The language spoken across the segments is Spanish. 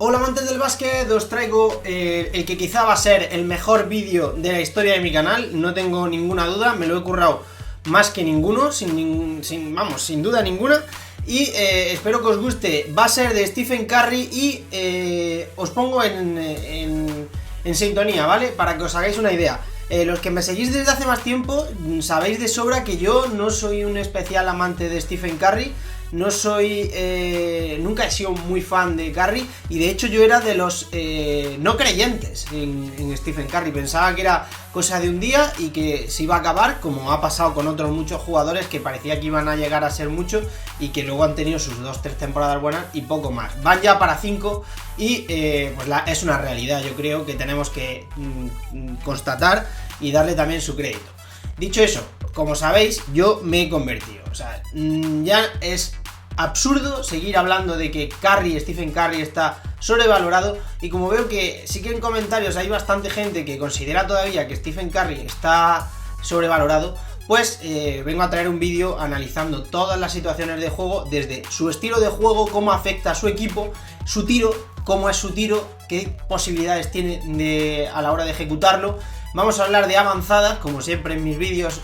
Hola amantes del básquet, os traigo el que quizá va a ser el mejor vídeo de la historia de mi canal, no tengo ninguna duda, me lo he currado más que ninguno, sin duda ninguna. Y espero que os guste. Va a ser de Stephen Curry y os pongo en sintonía, ¿vale? Para que os hagáis una idea. Los que me seguís desde hace más tiempo sabéis de sobra que yo no soy un especial amante de Stephen Curry. No soy, nunca he sido muy fan de Curry. Y de hecho yo era de los no creyentes en Stephen Curry. Pensaba que era cosa de un día y que se iba a acabar, como ha pasado con otros muchos jugadores que parecía que iban a llegar a ser mucho y que luego han tenido sus 2-3 temporadas buenas y poco más. Van ya para 5 y pues es una realidad, yo creo que tenemos que constatar y darle también su crédito. Dicho eso, como sabéis, yo me he convertido. O sea, ya es absurdo seguir hablando de que Stephen Curry está sobrevalorado. Y como veo que sí que en comentarios hay bastante gente que considera todavía que Stephen Curry está sobrevalorado, pues vengo a traer un vídeo analizando todas las situaciones de juego, desde su estilo de juego, cómo afecta a su equipo, su tiro, cómo es su tiro, qué posibilidades tiene a la hora de ejecutarlo. Vamos a hablar de avanzadas, como siempre en mis vídeos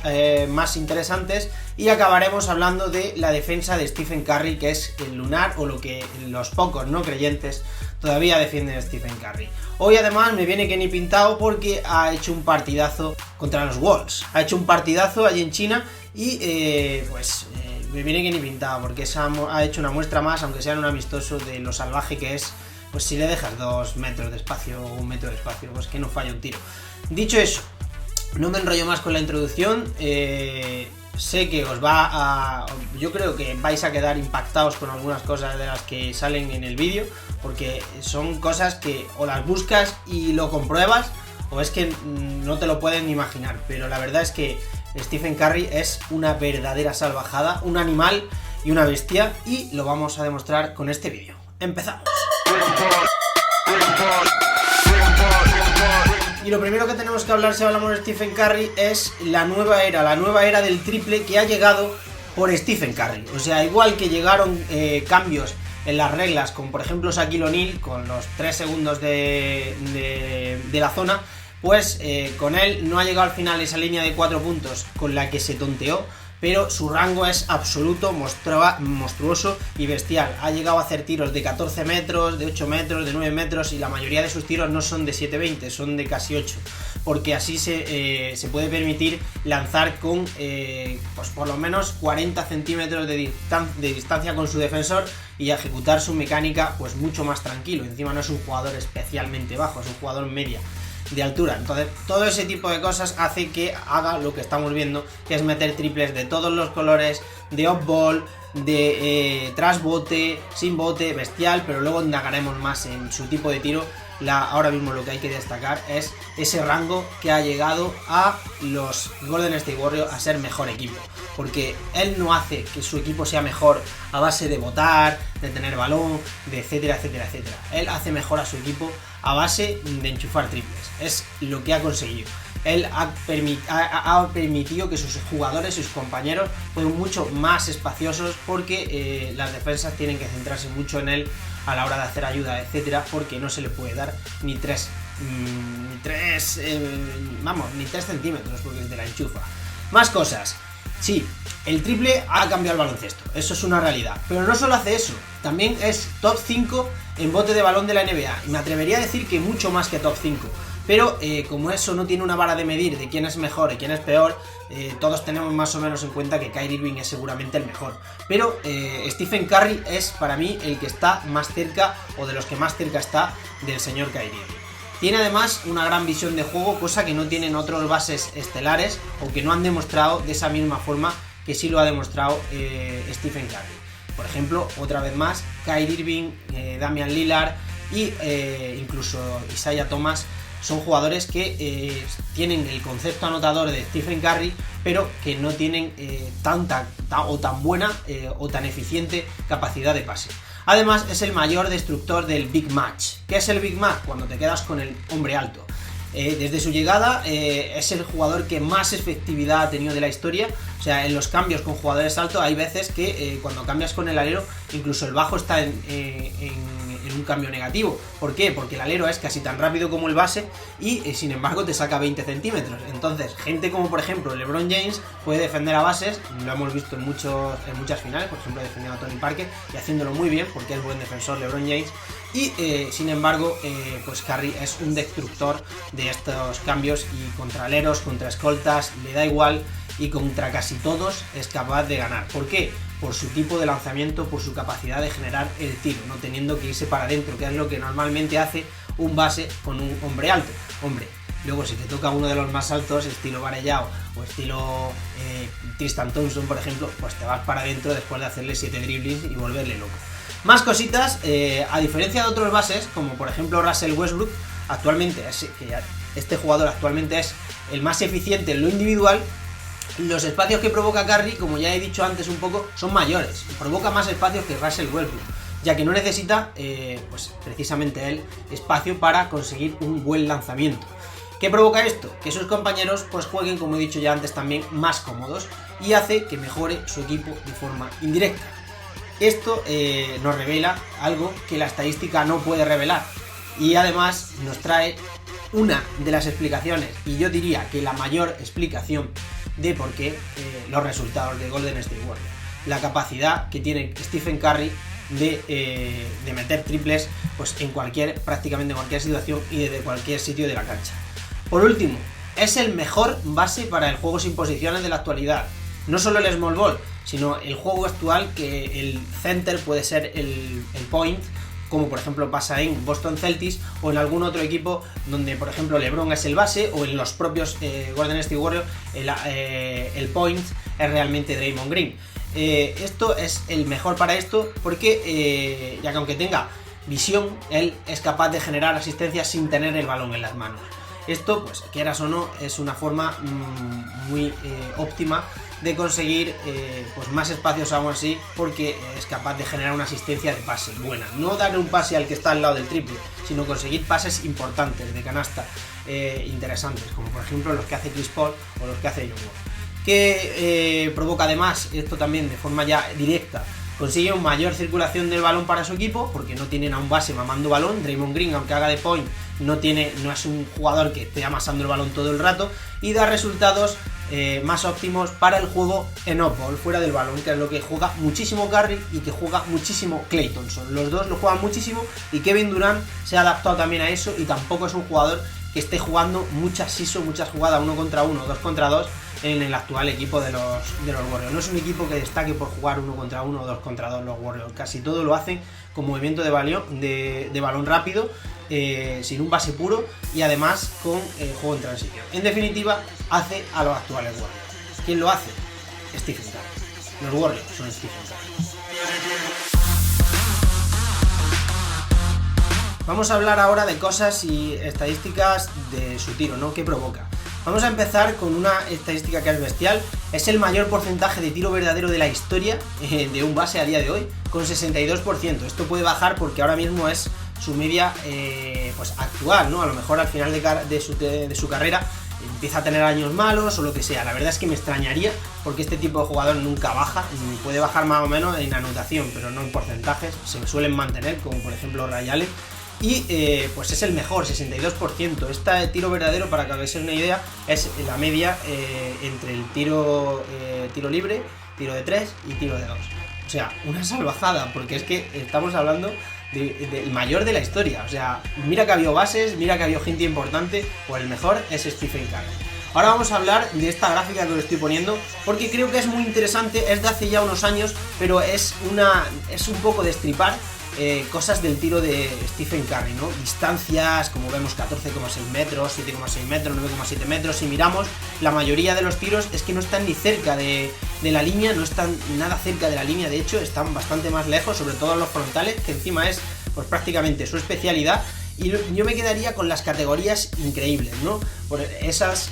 más interesantes, y acabaremos hablando de la defensa de Stephen Curry, que es el lunar, o lo que los pocos no creyentes todavía defienden a Stephen Curry. Hoy además me viene que ni pintado porque ha hecho un partidazo contra los Wolves. Ha hecho un partidazo allí en China y me viene que ni pintado porque ha hecho una muestra más, aunque sea en un amistoso, de lo salvaje que es. Pues si le dejas 2 metros de espacio o 1 metro de espacio, pues que no falla un tiro. Dicho eso, no me enrollo más con la introducción. Sé que yo creo que vais a quedar impactados con algunas cosas de las que salen en el vídeo, porque son cosas que o las buscas y lo compruebas, o es que no te lo pueden imaginar. Pero la verdad es que Stephen Curry es una verdadera salvajada, un animal y una bestia, y lo vamos a demostrar con este vídeo. ¡Empezamos! Y lo primero que tenemos que hablar si hablamos de Stephen Curry es la nueva era del triple que ha llegado por Stephen Curry. O sea, igual que llegaron cambios en las reglas, como por ejemplo Shaquille O'Neal con los 3 segundos de la zona, pues con él no ha llegado al final esa línea de 4 puntos con la que se tonteó, pero su rango es absoluto, monstruoso y bestial. Ha llegado a hacer tiros de 14 metros, de 8 metros, de 9 metros, y la mayoría de sus tiros no son de 7-20, son de casi 8, porque así se puede permitir lanzar con pues por lo menos 40 centímetros de distancia con su defensor y ejecutar su mecánica pues mucho más tranquilo. Encima no es un jugador especialmente bajo, es un jugador media de altura. Entonces todo ese tipo de cosas hace que haga lo que estamos viendo, que es meter triples de todos los colores, de off-ball, de tras bote, sin bote, bestial. Pero luego indagaremos más en su tipo de tiro. Ahora mismo lo que hay que destacar es ese rango que ha llegado a los Golden State Warriors a ser mejor equipo, porque él no hace que su equipo sea mejor a base de botar, de tener balón, de etcétera, etcétera, etcétera. Él hace mejor a su equipo a base de enchufar triples. Es lo que ha conseguido. Él ha permitido que sus jugadores, sus compañeros, fueron mucho más espaciosos, porque las defensas tienen que centrarse mucho en él a la hora de hacer ayuda, etcétera, porque no se le puede dar ni 3 centímetros, porque te la enchufa. Más cosas. Sí, el triple ha cambiado el baloncesto, eso es una realidad. Pero no solo hace eso, también es top 5 en bote de balón de la NBA. Y me atrevería a decir que mucho más que top 5. Pero como eso no tiene una vara de medir de quién es mejor y quién es peor, todos tenemos más o menos en cuenta que Kyrie Irving es seguramente el mejor. Pero Stephen Curry es para mí el que está más cerca, o de los que más cerca está, del señor Kyrie Irving. Tiene además una gran visión de juego, cosa que no tienen otros bases estelares, o que no han demostrado de esa misma forma que sí lo ha demostrado Stephen Curry. Por ejemplo, otra vez más, Kyrie Irving, Damian Lillard y incluso Isaiah Thomas son jugadores que tienen el concepto anotador de Stephen Curry, pero que no tienen tan buena o tan eficiente capacidad de pase. Además, es el mayor destructor del Big Match. ¿Qué es el Big Match? Cuando te quedas con el hombre alto. Desde su llegada es el jugador que más efectividad ha tenido de la historia. O sea, en los cambios con jugadores altos hay veces que cuando cambias con el alero, incluso el bajo está en en un cambio negativo. ¿Por qué? Porque el alero es casi tan rápido como el base y sin embargo te saca 20 centímetros. Entonces, gente como por ejemplo LeBron James puede defender a bases, lo hemos visto en muchas finales, por ejemplo defendiendo a Tony Parker y haciéndolo muy bien porque es buen defensor LeBron James. Y sin embargo, pues Curry es un destructor de estos cambios y contra aleros, contra escoltas, le da igual y contra casi todos es capaz de ganar. ¿Por qué? Por su tipo de lanzamiento, por su capacidad de generar el tiro, no teniendo que irse para adentro, que es lo que normalmente hace un base con un hombre alto. Hombre, luego si te toca uno de los más altos, estilo Varellao o estilo Tristan Thompson, por ejemplo, pues te vas para adentro después de hacerle 7 driblings y volverle loco. Más cositas, a diferencia de otros bases, como por ejemplo Russell Westbrook, actualmente este jugador actualmente es el más eficiente en lo individual. Los espacios que provoca Curry, como ya he dicho antes un poco, son mayores, provoca más espacios que Russell Westbrook, ya que no necesita, pues precisamente él, espacio para conseguir un buen lanzamiento. ¿Qué provoca esto? Que sus compañeros pues jueguen, como he dicho ya antes también, más cómodos y hace que mejore su equipo de forma indirecta. Esto nos revela algo que la estadística no puede revelar y además nos trae una de las explicaciones, y yo diría que la mayor explicación de por qué los resultados de Golden State Warriors. La capacidad que tiene Stephen Curry de meter triples pues prácticamente en cualquier situación y desde cualquier sitio de la cancha. Por último, es el mejor base para el juego sin posiciones de la actualidad. No solo el small ball, sino el juego actual, que el center puede ser el point, como por ejemplo pasa en Boston Celtics o en algún otro equipo donde por ejemplo LeBron es el base, o en los propios Golden State Warriors el point es realmente Draymond Green. Esto es el mejor para esto porque ya que aunque tenga visión, él es capaz de generar asistencias sin tener el balón en las manos. Esto, pues quieras o no, es una forma muy óptima de conseguir pues más espacios aún así, porque es capaz de generar una asistencia de pase buena. No dar un pase al que está al lado del triple, sino conseguir pases importantes de canasta interesantes, como por ejemplo los que hace Chris Paul o los que hace John Wall. Que provoca además, esto también de forma ya directa, consigue una mayor circulación del balón para su equipo, porque no tienen a un base mamando balón. Draymond Green, aunque haga de point, no es un jugador que esté amasando el balón todo el rato, y da resultados más óptimos para el juego en off-ball, fuera del balón, que es lo que juega muchísimo Curry y que juega muchísimo Klay Thompson. Los dos lo juegan muchísimo y Kevin Durant se ha adaptado también a eso, y tampoco es un jugador que esté jugando muchas jugadas 1 contra 1, 2 contra 2 en el actual equipo de los Warriors. No es un equipo que destaque por jugar 1 contra 1 o 2 contra 2 los Warriors. Casi todo lo hacen con movimiento de balón rápido, sin un base puro y además con juego en transición. En definitiva, hace a los actuales Warriors. ¿Quién lo hace? Stephen Curry. Los Warriors son Stephen Curry. Vamos a hablar ahora de cosas y estadísticas de su tiro, ¿no? ¿Qué provoca? Vamos a empezar con una estadística que es bestial. Es el mayor porcentaje de tiro verdadero de la historia de un base a día de hoy, con 62%. Esto puede bajar porque ahora mismo es su media pues actual, ¿no? A lo mejor al final de su carrera empieza a tener años malos o lo que sea. La verdad es que me extrañaría, porque este tipo de jugador nunca baja, puede bajar más o menos en anotación, pero no en porcentajes, se suelen mantener, como por ejemplo Ray Allen. Y pues es el mejor, 62%. Este tiro verdadero, para que hagáis una idea, es la media entre el tiro libre, tiro de 3 y tiro de 2. O sea, una salvajada, porque es que estamos hablando del mayor de la historia. O sea, mira que ha habido bases, mira que ha habido gente importante, pues el mejor es Stephen Curry. Ahora vamos a hablar de esta gráfica que os estoy poniendo, porque creo que es muy interesante. Es de hace ya unos años, pero es un poco destripar cosas del tiro de Stephen Curry, ¿no? Distancias, como vemos, 14,6 metros, 7,6 metros, 9,7 metros. Si miramos, la mayoría de los tiros es que no están ni cerca de la línea, no están nada cerca de la línea, de hecho están bastante más lejos, sobre todo los frontales, que encima es pues prácticamente su especialidad. Y yo me quedaría con las categorías increíbles, ¿no? Por esas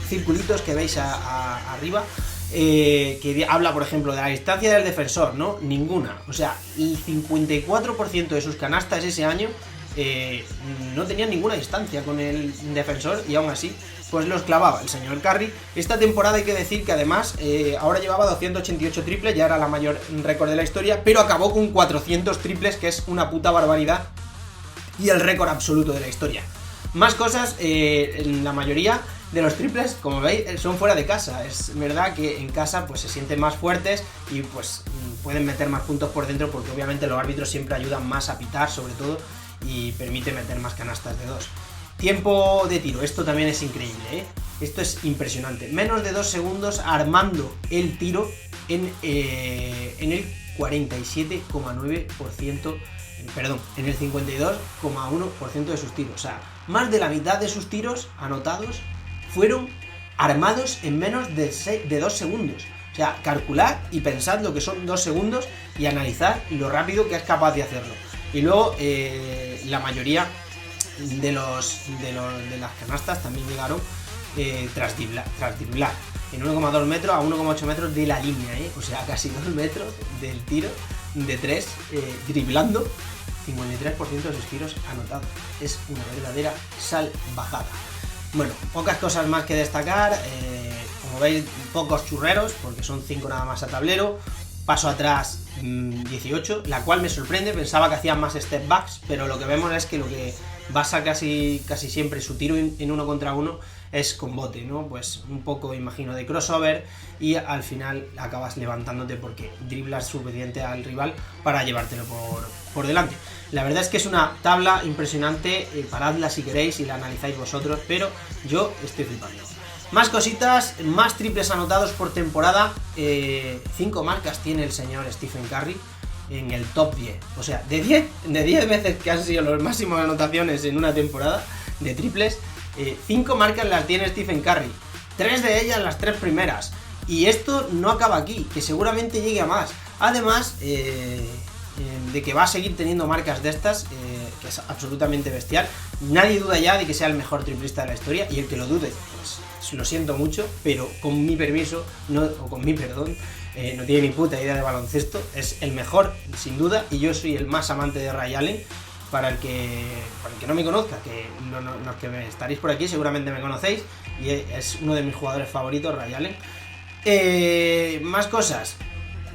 circulitos que veis arriba, que habla, por ejemplo, de la distancia del defensor, ¿no? Ninguna. O sea, el 54% de sus canastas ese año no tenían ninguna distancia con el defensor y aún así pues los clavaba el señor Curry. Esta temporada hay que decir que además ahora llevaba 288 triples, ya era la mayor récord de la historia, pero acabó con 400 triples, que es una puta barbaridad, y el récord absoluto de la historia. Más cosas, la mayoría de los triples, como veis, son fuera de casa. Es verdad que en casa pues se sienten más fuertes y pues pueden meter más puntos por dentro, porque obviamente los árbitros siempre ayudan más a pitar, sobre todo, y permite meter más canastas de 2. Tiempo de tiro, esto también es increíble, ¿eh? Esto es impresionante. Menos de 2 segundos armando el tiro en el 47,9%, perdón, en el 52,1% de sus tiros. O sea, más de la mitad de sus tiros anotados fueron armados en menos de 2 segundos. O sea, calculad y pensad lo que son 2 segundos y analizad lo rápido que es capaz de hacerlo. Y luego la mayoría de las canastas también llegaron tras driblar en 1,2 metros a 1,8 metros de la línea, o sea, casi 2 metros del tiro de 3, driblando. 53% de sus tiros anotados. Es una verdadera salvajada. Bueno, pocas cosas más que destacar. Como veis, pocos churreros, porque son 5 nada más a tablero. Paso atrás 18, la cual me sorprende. Pensaba que hacían más step backs, pero lo que vemos es que lo que basa casi siempre su tiro en 1 contra 1 es con bote, ¿no? Pues un poco, imagino, de crossover, y al final acabas levantándote porque driblas suficiente al rival para llevártelo por delante. La verdad es que es una tabla impresionante, paradla si queréis y la analizáis vosotros, pero yo estoy flipando. Más cositas, más triples anotados por temporada. 5 marcas tiene el señor Stephen Curry en el top 10. O sea, de 10 veces que han sido los máximos anotaciones en una temporada de triples, 5 marcas las tiene Stephen Curry. 3 de ellas las 3 primeras. Y esto no acaba aquí, que seguramente llegue a más. Además, de que va a seguir teniendo marcas de estas, que es absolutamente bestial. Nadie duda ya de que sea el mejor triplista de la historia, y el que lo dude, pues lo siento mucho, pero con mi permiso, con mi perdón, no tiene ni puta idea de baloncesto. Es el mejor, sin duda, y yo soy el más amante de Ray Allen. Para el que no me conozca, que los que estaréis por aquí seguramente me conocéis, y es uno de mis jugadores favoritos, Ray Allen. Más cosas.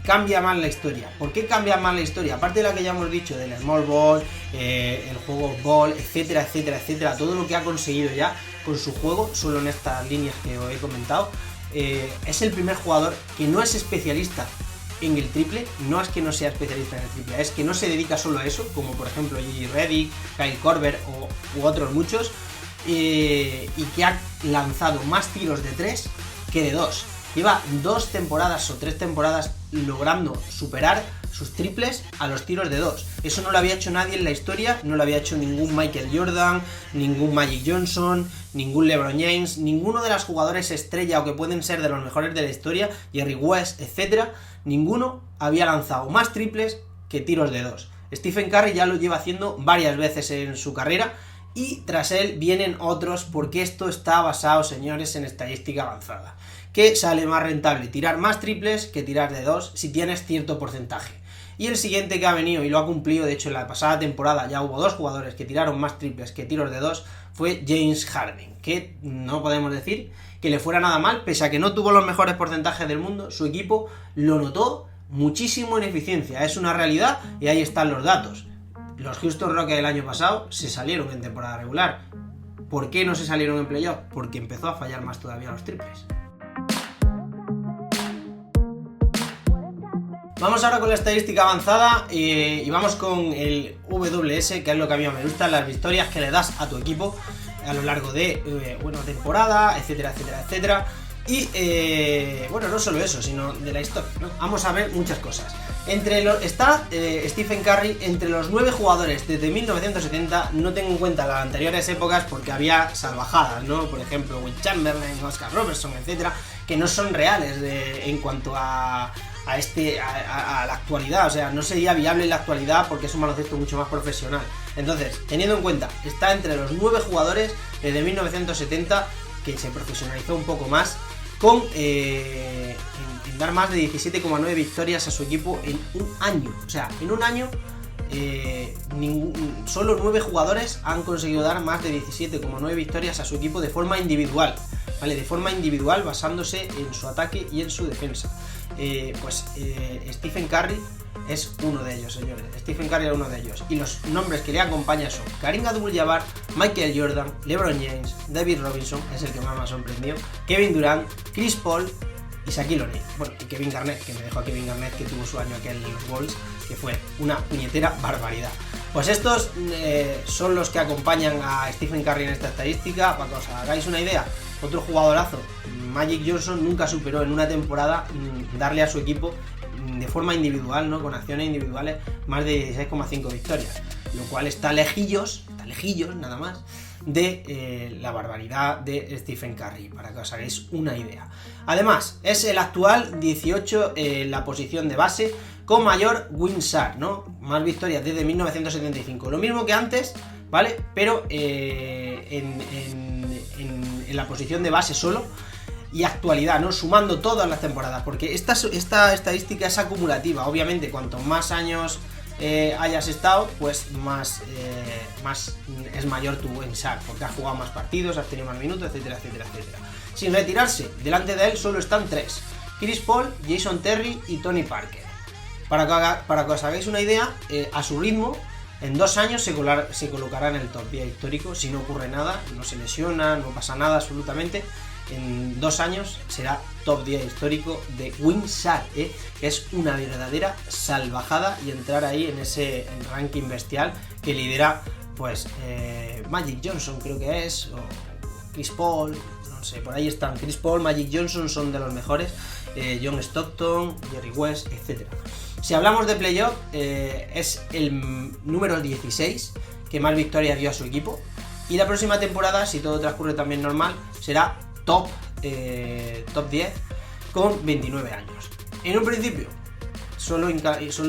Cambia más la historia. ¿Por qué cambia más la historia? Aparte de la que ya hemos dicho, del small ball, el juego ball, etcétera, etcétera, etcétera, todo lo que ha conseguido ya con su juego, solo en estas líneas que os he comentado, es el primer jugador que no es especialista en el triple. No es que no sea especialista en el triple, es que no se dedica solo a eso, como por ejemplo J.J. Redick, Kyle Korver u otros muchos, y que ha lanzado más tiros de 3 que de 2. Lleva 2 temporadas o 3 temporadas logrando superar sus triples a los tiros de 2. Eso no lo había hecho nadie en la historia, no lo había hecho ningún Michael Jordan, ningún Magic Johnson, ningún LeBron James, ninguno de los jugadores estrella o que pueden ser de los mejores de la historia, Jerry West, etcétera. Ninguno había lanzado más triples que tiros de 2. Stephen Curry ya lo lleva haciendo varias veces en su carrera, y tras él vienen otros, porque esto está basado, señores, en estadística avanzada. Que sale más rentable tirar más triples que tirar de 2 si tienes cierto porcentaje. Y el siguiente que ha venido y lo ha cumplido, de hecho en la pasada temporada ya hubo 2 jugadores que tiraron más triples que tiros de 2, fue James Harden, que no podemos decir que le fuera nada mal, pese a que no tuvo los mejores porcentajes del mundo. Su equipo lo notó muchísimo en eficiencia, es una realidad, y ahí están los datos. Los Houston Rockets del año pasado se salieron en temporada regular. ¿Por qué no se salieron en playoff? Porque empezó a fallar más todavía los triples. Vamos ahora con la estadística avanzada, y vamos con el WS, que es lo que a mí me gusta, las victorias que le das a tu equipo a lo largo de temporada, etcétera, etcétera, etcétera. Y bueno, no solo eso, sino de la historia, ¿no? Vamos a ver muchas cosas. Está Stephen Curry entre los 9 jugadores desde 1970. No tengo en cuenta las anteriores épocas porque había salvajadas, ¿no? Por ejemplo, Will Chamberlain, Oscar Robertson, etcétera, que no son reales en cuanto a la actualidad. O sea, no sería viable en la actualidad porque es un baloncesto mucho más profesional. Entonces, teniendo en cuenta, está entre los 9 jugadores desde 1970 que se profesionalizó un poco más, con en dar más de 17,9 victorias a su equipo en un año. O sea, en un año solo 9 jugadores han conseguido dar más de 17,9 victorias a su equipo de forma individual, ¿vale? De forma individual, basándose en su ataque y en su defensa. Stephen Curry es uno de ellos, señores. Stephen Curry es uno de ellos. Y los nombres que le acompañan son Kareem Abdul-Jabbar, Michael Jordan, LeBron James, David Robinson, es el que más me ha sorprendido, Kevin Durant, Chris Paul y Shaquille O'Neal. Bueno, y Kevin Garnett, que me dejó a Kevin Garnett, que tuvo su año aquel en los Bulls, que fue una puñetera barbaridad. Pues estos son los que acompañan a Stephen Curry en esta estadística. Para que os hagáis una idea, otro jugadorazo, Magic Johnson, nunca superó en una temporada darle a su equipo de forma individual, ¿no? Con acciones individuales, más de 16,5 victorias, lo cual está lejillos nada más de la barbaridad de Stephen Curry, para que os hagáis una idea. Además, es el actual 18 en la posición de base con mayor win share, ¿no? Más victorias desde 1975, lo mismo que antes, ¿vale? Pero en la posición de base solo. Y actualidad, ¿no? Sumando todas las temporadas, porque esta estadística es acumulativa. Obviamente, cuanto más años hayas estado, pues más es mayor tu win share, porque has jugado más partidos, has tenido más minutos, etcétera, etcétera, etcétera. Sin retirarse, delante de él solo están 3: Chris Paul, Jason Terry y Tony Parker. Para que os hagáis una idea, a su ritmo, en 2 años se colocará en el top 10 histórico, si no ocurre nada, no se lesiona, no pasa nada absolutamente. En 2 años será top 10 histórico de win share, que es una verdadera salvajada, y entrar ahí en ese ranking bestial que lidera pues Magic Johnson, creo que es, o Chris Paul, no sé, por ahí están. Chris Paul, Magic Johnson son de los mejores, John Stockton, Jerry West, etc. Si hablamos de playoff, es el número 16 que más victorias dio a su equipo, y la próxima temporada, si todo transcurre también normal, será top 10 con 29 años. En un principio solo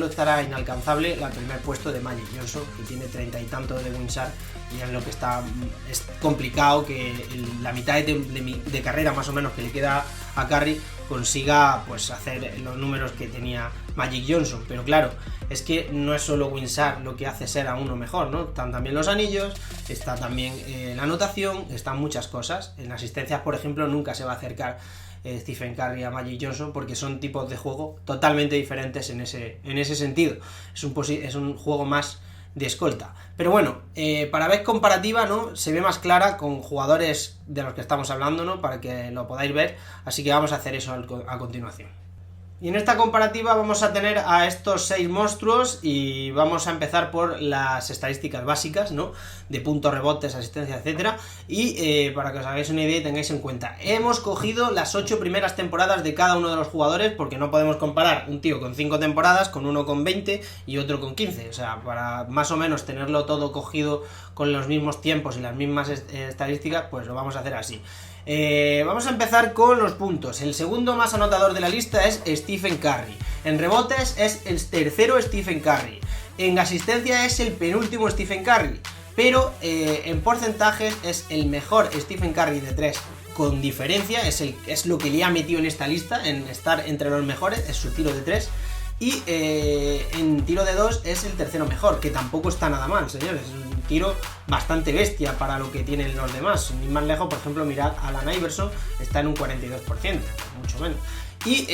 estará inalcanzable el primer puesto de Magic Johnson, que tiene 30 y tanto de win share, y es lo que es complicado que la mitad de carrera más o menos que le queda a Curry consiga pues hacer los números que tenía Magic Johnson. Pero claro, es que no es solo win share lo que hace ser a uno mejor, ¿no? Están también los anillos, está también la anotación, están muchas cosas. En asistencias, por ejemplo, nunca se va a acercar Stephen Curry a Magic Johnson, porque son tipos de juego totalmente diferentes en ese sentido. Es un juego más de escolta. Pero bueno, para ver comparativa, ¿no? Se ve más clara con jugadores de los que estamos hablando, ¿no? Para que lo podáis ver. Así que vamos a hacer eso a continuación. Y en esta comparativa vamos a tener a estos 6 monstruos, y vamos a empezar por las estadísticas básicas, ¿no? De puntos, rebotes, asistencia, etcétera. Y para que os hagáis una idea y tengáis en cuenta, hemos cogido las 8 primeras temporadas de cada uno de los jugadores, porque no podemos comparar un tío con 5 temporadas con uno con 20 y otro con 15. O sea, para más o menos tenerlo todo cogido con los mismos tiempos y las mismas estadísticas, pues lo vamos a hacer así. Vamos a empezar con los puntos. El segundo más anotador de la lista es Stephen Curry. En rebotes es el tercero Stephen Curry. En asistencia es el penúltimo Stephen Curry. Pero en porcentajes es el mejor Stephen Curry de 3 con diferencia. Es lo que le ha metido en esta lista, en estar entre los mejores, es su tiro de 3. Y en tiro de 2 es el tercero mejor, que tampoco está nada mal, señores. Es un tiro bastante bestia para lo que tienen los demás. Ni más lejos, por ejemplo, mirad a Allen Iverson, está en un 42%, mucho menos. Y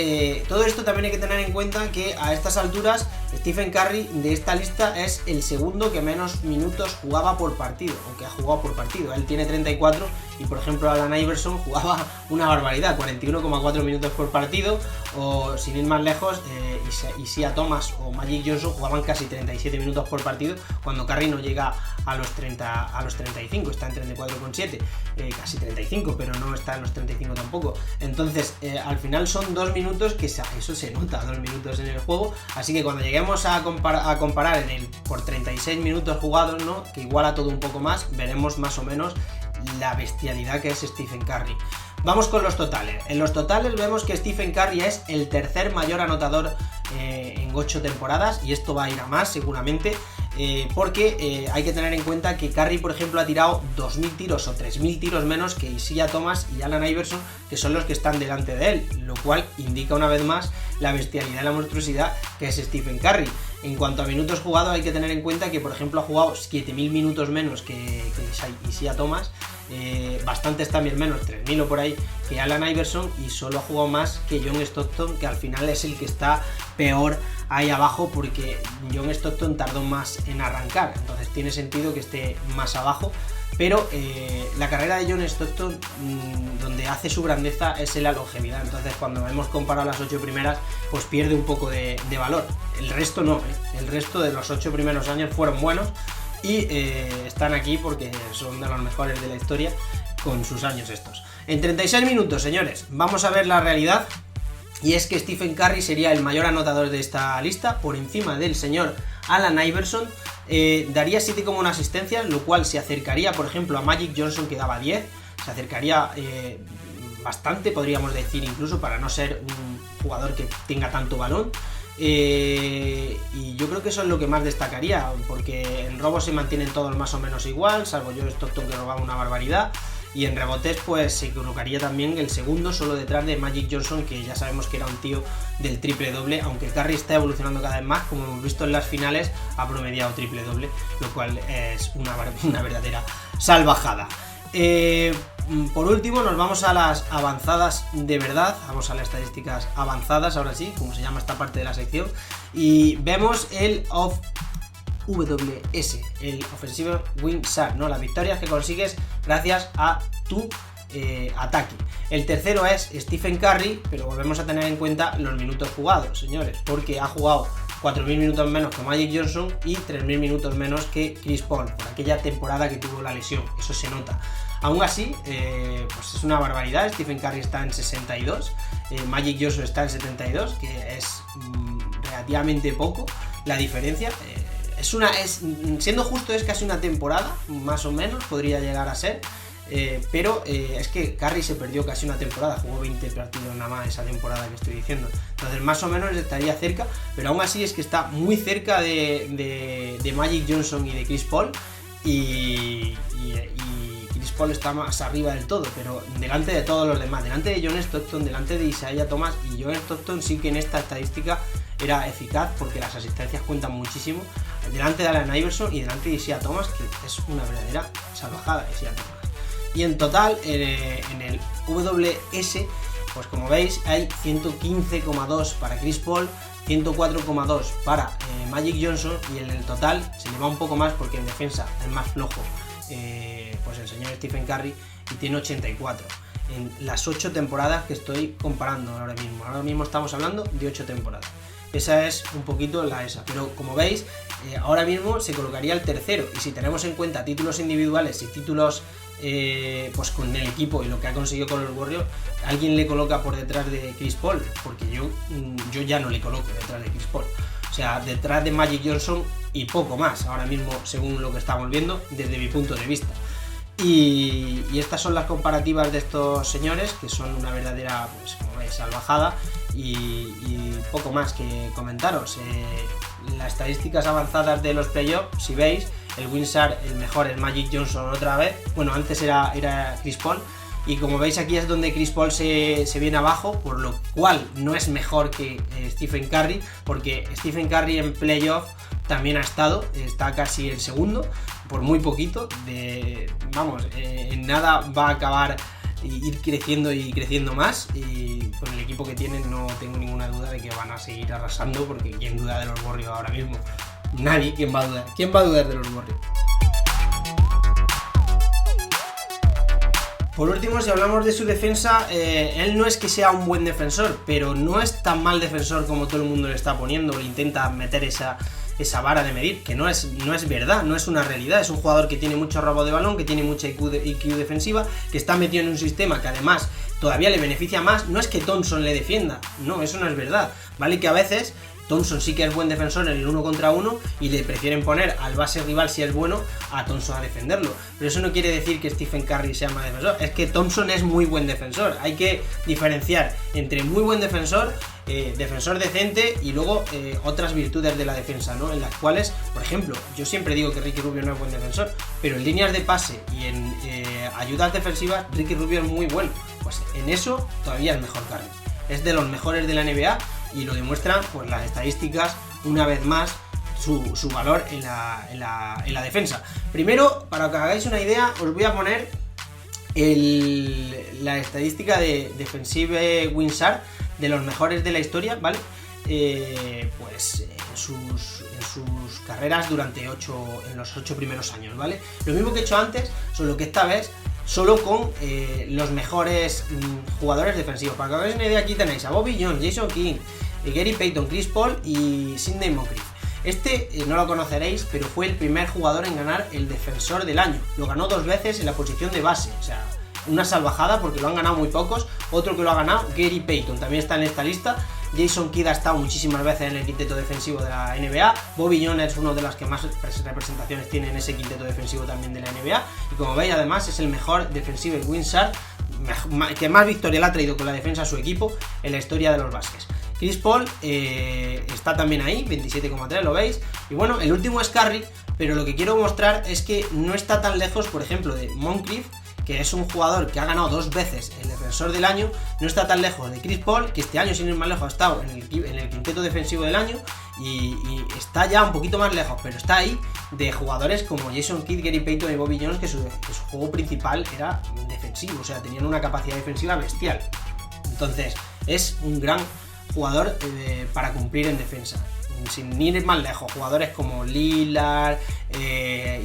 todo esto también hay que tener en cuenta que a estas alturas Stephen Curry de esta lista es el segundo que menos minutos jugaba por partido, o que ha jugado por partido. Él tiene 34 y, por ejemplo, Allen Iverson jugaba una barbaridad, 41,4 minutos por partido, o sin ir más lejos, Isaiah Thomas o Magic Johnson jugaban casi 37 minutos por partido, cuando Curry no llega a los 35, está en 34,7, casi 35, pero no está en los 35 tampoco. Entonces, al final son 2 minutos, que eso se nota, 2 minutos en el juego. Así que cuando lleguemos a comparar por 36 minutos jugados, ¿no? Que iguala todo un poco más, veremos más o menos la bestialidad que es Stephen Curry. Vamos con los totales. En los totales vemos que Stephen Curry es el tercer mayor anotador en 8 temporadas, y esto va a ir a más seguramente, porque hay que tener en cuenta que Curry, por ejemplo, ha tirado 2.000 tiros o 3.000 tiros menos que Isaiah Thomas y Allen Iverson, que son los que están delante de él, lo cual indica una vez más la bestialidad y la monstruosidad que es Stephen Curry. En cuanto a minutos jugados, hay que tener en cuenta que, por ejemplo, ha jugado 7000 minutos menos que Isaiah Thomas, bastantes también menos, 3000 o por ahí, que Allen Iverson, y solo ha jugado más que John Stockton, que al final es el que está peor ahí abajo, porque John Stockton tardó más en arrancar, entonces tiene sentido que esté más abajo. Pero la carrera de John Stockton, donde hace su grandeza, es en la longevidad. Entonces, cuando hemos comparado las 8 primeras, pues pierde un poco de valor. El resto no, el resto de los 8 primeros años fueron buenos y están aquí porque son de los mejores de la historia con sus años estos. En 36 minutos, señores, vamos a ver la realidad. Y es que Stephen Curry sería el mayor anotador de esta lista, por encima del señor Allen Iverson. Daría 7,1 asistencias, lo cual se acercaría, por ejemplo, a Magic Johnson, que daba 10. Se acercaría bastante, podríamos decir, incluso, para no ser un jugador que tenga tanto balón. Y yo creo que eso es lo que más destacaría, porque en robos se mantienen todos más o menos igual, salvo John Stockton, que robaba una barbaridad. Y en rebotes pues se colocaría también el segundo, solo detrás de Magic Johnson, que ya sabemos que era un tío del triple doble, aunque Curry está evolucionando cada vez más, como hemos visto en las finales, ha promediado triple doble, lo cual es una verdadera salvajada. Por último nos vamos a las avanzadas de verdad, vamos a las estadísticas avanzadas, ahora sí, como se llama esta parte de la sección, y vemos el OWS, el Offensive Win Share, ¿no? Las victorias que consigues gracias a tu ataque. El tercero es Stephen Curry, pero volvemos a tener en cuenta los minutos jugados, señores, porque ha jugado 4.000 minutos menos que Magic Johnson y 3.000 minutos menos que Chris Paul, por aquella temporada que tuvo la lesión, eso se nota. Aún así, pues es una barbaridad. Stephen Curry está en 62, Magic Johnson está en 72, que es relativamente poco la diferencia. Siendo justo, es casi una temporada, más o menos, podría llegar a ser, pero es que Curry se perdió casi una temporada, jugó 20 partidos nada más esa temporada que estoy diciendo, entonces más o menos estaría cerca, pero aún así es que está muy cerca de Magic Johnson y de Chris Paul, y Chris Paul está más arriba del todo, pero delante de todos los demás, delante de John Stockton, delante de Isaiah Thomas, y John Stockton sí que en esta estadística era eficaz porque las asistencias cuentan muchísimo, delante de Allen Iverson y delante de Isaiah Thomas, que es una verdadera salvajada Isaiah Thomas. Y en total, en el WS, pues como veis, hay 115,2 para Chris Paul, 104,2 para Magic Johnson, y en el total se le va un poco más porque en defensa es más flojo pues el señor Stephen Curry, y tiene 84 en las 8 temporadas que estoy comparando ahora mismo. Ahora mismo estamos hablando de 8 temporadas. Esa es un poquito la esa, pero como veis, ahora mismo se colocaría el tercero, y si tenemos en cuenta títulos individuales y títulos pues con el equipo y lo que ha conseguido con los Warriors, alguien le coloca por detrás de Chris Paul, porque yo ya no le coloco detrás de Chris Paul, o sea, detrás de Magic Johnson y poco más, ahora mismo, según lo que estamos viendo desde mi punto de vista. Y estas son las comparativas de estos señores, que son una verdadera, pues como veis, salvajada, y poco más que comentaros. Las estadísticas avanzadas de los playoffs, si veis, el Winsar, el mejor es Magic Johnson otra vez, bueno, antes era Chris Paul, y como veis aquí es donde Chris Paul se viene abajo, por lo cual no es mejor que Stephen Curry, porque Stephen Curry en playoff también está casi el segundo, por muy poquito, en nada va a acabar ir creciendo y creciendo más, y con el equipo que tienen no tengo ninguna duda de que van a seguir arrasando, porque ¿quién duda de los Warriors ahora mismo? Nadie. ¿Quién va a dudar? ¿Quién va a dudar de los Warriors? Por último, si hablamos de su defensa, él no es que sea un buen defensor, pero no es tan mal defensor como todo el mundo le está poniendo, le intenta meter esa vara de medir, que no es verdad, no es una realidad. Es un jugador que tiene mucho robo de balón, que tiene mucha IQ defensiva, que está metido en un sistema que además todavía le beneficia más. No es que Thompson le defienda, no, eso no es verdad, vale, que a veces Thompson sí que es buen defensor en el 1 contra 1 y le prefieren poner al base rival, si es bueno, a Thompson a defenderlo, pero eso no quiere decir que Stephen Curry sea mal defensor, es que Thompson es muy buen defensor. Hay que diferenciar entre muy buen defensor, defensor decente, y luego otras virtudes de la defensa, ¿no? En las cuales, por ejemplo, yo siempre digo que Ricky Rubio no es buen defensor, pero en líneas de pase y en ayudas defensivas Ricky Rubio es muy bueno. Pues en eso todavía es mejor Curry, es de los mejores de la NBA, y lo demuestran pues las estadísticas una vez más su valor en la defensa. Primero, para que os hagáis una idea, os voy a poner la estadística de Defensive Win Share de los mejores de la historia, ¿vale? Pues en sus carreras durante en los 8 primeros años, ¿vale? Lo mismo que he hecho antes, solo que esta vez solo con los mejores jugadores defensivos. Para que os hagáis una idea, aquí tenéis a Bobby Jones, Jason King, Gary Payton, Chris Paul y Sidney Moncrief. No lo conoceréis, pero fue el primer jugador en ganar el defensor del año. Lo ganó 2 veces en la posición de base, o sea, una salvajada porque lo han ganado muy pocos. Otro que lo ha ganado, Gary Payton, también está en esta lista. Jason Kidd ha estado muchísimas veces en el quinteto defensivo de la NBA. Bobby Jones es uno de los que más representaciones tiene en ese quinteto defensivo también de la NBA. Y como veis, además, es el mejor defensive win share, que más victoria le ha traído con la defensa a su equipo en la historia de los Baskets. Chris Paul está también ahí, 27,3, lo veis. Y bueno, el último es Curry, pero lo que quiero mostrar es que no está tan lejos, por ejemplo, de Moncrief, que es un jugador que ha ganado 2 veces el defensor del año. No está tan lejos de Chris Paul, que este año, sin ir más lejos, ha estado en el quinteto defensivo del año, y está ya un poquito más lejos, pero está ahí de jugadores como Jason Kidd, Gary Payton y Bobby Jones, que su juego principal era defensivo, o sea, tenían una capacidad defensiva bestial. Entonces, es un gran jugador para cumplir en defensa. Sin ir más lejos, jugadores como Lillard,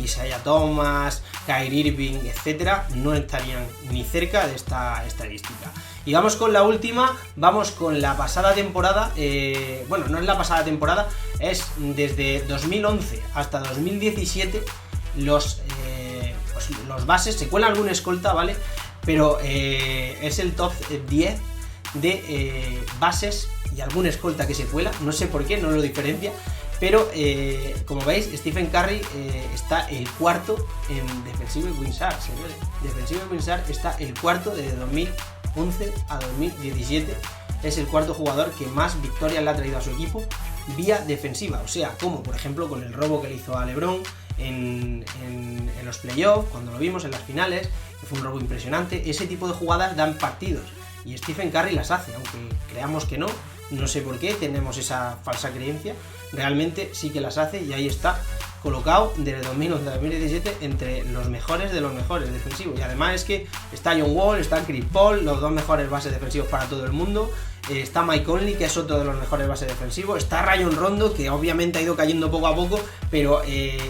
Isaiah Thomas, Kyrie Irving, etcétera, no estarían ni cerca de esta estadística. Y vamos con la última, vamos con la pasada temporada. Bueno, no es la pasada temporada, es desde 2011 hasta 2017. Los bases, se cuela algún escolta, ¿vale? Pero es el top 10 de bases y algún escolta que se cuela, no sé por qué, no lo diferencia, pero como veis, Stephen Curry está el cuarto en Defensive Win Share, señores. Defensive Win Share está el cuarto desde 2011 a 2017, es el cuarto jugador que más victorias le ha traído a su equipo vía defensiva, o sea, como por ejemplo con el robo que le hizo a LeBron en los playoffs, cuando lo vimos en las finales, que fue un robo impresionante. Ese tipo de jugadas dan partidos y Stephen Curry las hace, aunque creamos que no sé por qué tenemos esa falsa creencia, realmente sí que las hace, y ahí está, colocado desde 2011 a 2017 entre los mejores de los mejores defensivos. Y además es que está John Wall, está Chris Paul, los 2 mejores bases defensivos para todo el mundo, está Mike Conley, que es otro de los mejores bases defensivos, está Rajon Rondo, que obviamente ha ido cayendo poco a poco, pero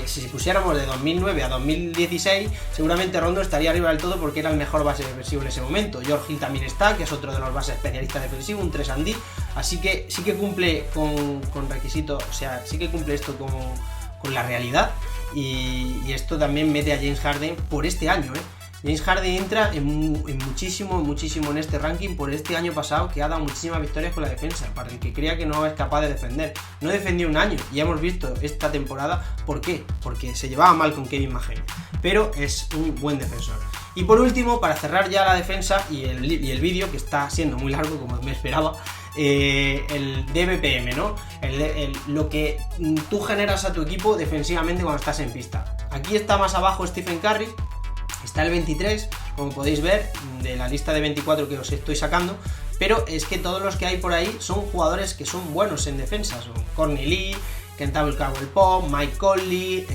si pusiéramos de 2009 a 2016, seguramente Rondo estaría arriba del todo porque era el mejor base defensivo en ese momento. George Hill también está, que es otro de los bases especialistas defensivos, un 3&D, así que sí que cumple con requisitos, o sea, sí que cumple esto con la realidad, y esto también mete a James Harden por este año, James Harden entra en muchísimo en este ranking por este año pasado, que ha dado muchísimas victorias con la defensa. Para el que crea que no es capaz de defender, no defendió un año, y hemos visto esta temporada por qué, porque se llevaba mal con Kevin McHale, pero es un buen defensor. Y por último, para cerrar ya la defensa y el vídeo, que está siendo muy largo como me esperaba, el DBPM, ¿no? Lo que tú generas a tu equipo defensivamente cuando estás en pista. Aquí está más abajo Stephen Curry, está el 23, como podéis ver, de la lista de 24 que os estoy sacando, pero es que todos los que hay por ahí son jugadores que son buenos en defensa, son Courtney Lee, Kentavious Caldwell-Pope, Mike Conley,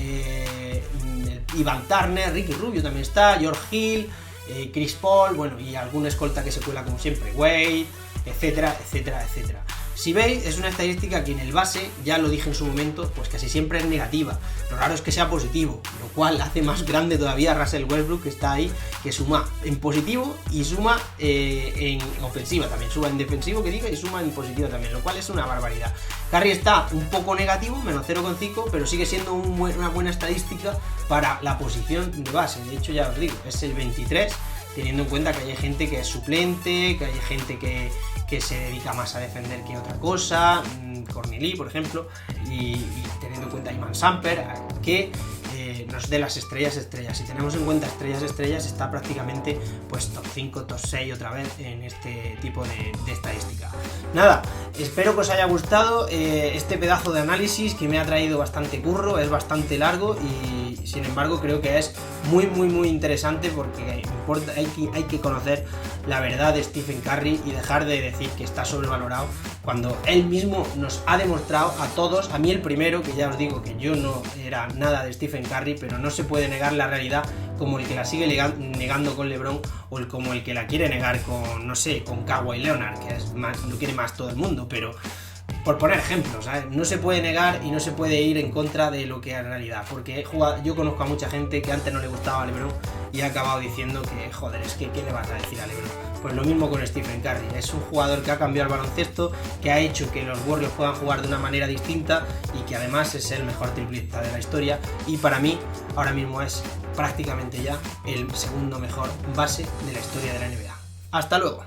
Ivan Turner, Ricky Rubio también está, George Hill, Chris Paul, bueno, y algún escolta que se cuela como siempre, Wade, etcétera. Si veis, es una estadística que en el base, ya lo dije en su momento, pues casi siempre es negativa. Lo raro es que sea positivo, lo cual hace más grande todavía a Russell Westbrook, que está ahí, que suma en positivo y suma en ofensiva también, suma en defensivo, que diga, y suma en positivo también, lo cual es una barbaridad. Curry está un poco negativo, menos 0,5, pero sigue siendo una buena estadística para la posición de base. De hecho, ya os digo, es el 23, teniendo en cuenta que hay gente que es suplente, que hay gente que se dedica más a defender que otra cosa, Courtney Lee, por ejemplo, y teniendo en cuenta a Iman Shumpert, que nos dé las estrellas. Si tenemos en cuenta estrellas, está prácticamente pues top 5, top 6 otra vez en este tipo de estadística. Nada, espero que os haya gustado este pedazo de análisis, que me ha traído bastante curro, es bastante largo, y y sin embargo creo que es muy interesante porque hay que conocer la verdad de Stephen Curry y dejar de decir que está sobrevalorado cuando él mismo nos ha demostrado a todos, a mí el primero, que ya os digo que yo no era nada de Stephen Curry, pero no se puede negar la realidad como el que la sigue negando con LeBron o como el que la quiere negar con, no sé, con Kawhi Leonard, que es más, lo quiere más todo el mundo, pero por poner ejemplos, ¿sabes? No se puede negar y no se puede ir en contra de lo que es realidad, porque yo conozco a mucha gente que antes no le gustaba a LeBron y ha acabado diciendo que, joder, es que ¿qué le vas a decir a LeBron? Pues lo mismo con Stephen Curry, es un jugador que ha cambiado el baloncesto, que ha hecho que los Warriors puedan jugar de una manera distinta y que además es el mejor triplista de la historia y para mí ahora mismo es prácticamente ya el segundo mejor base de la historia de la NBA. ¡Hasta luego!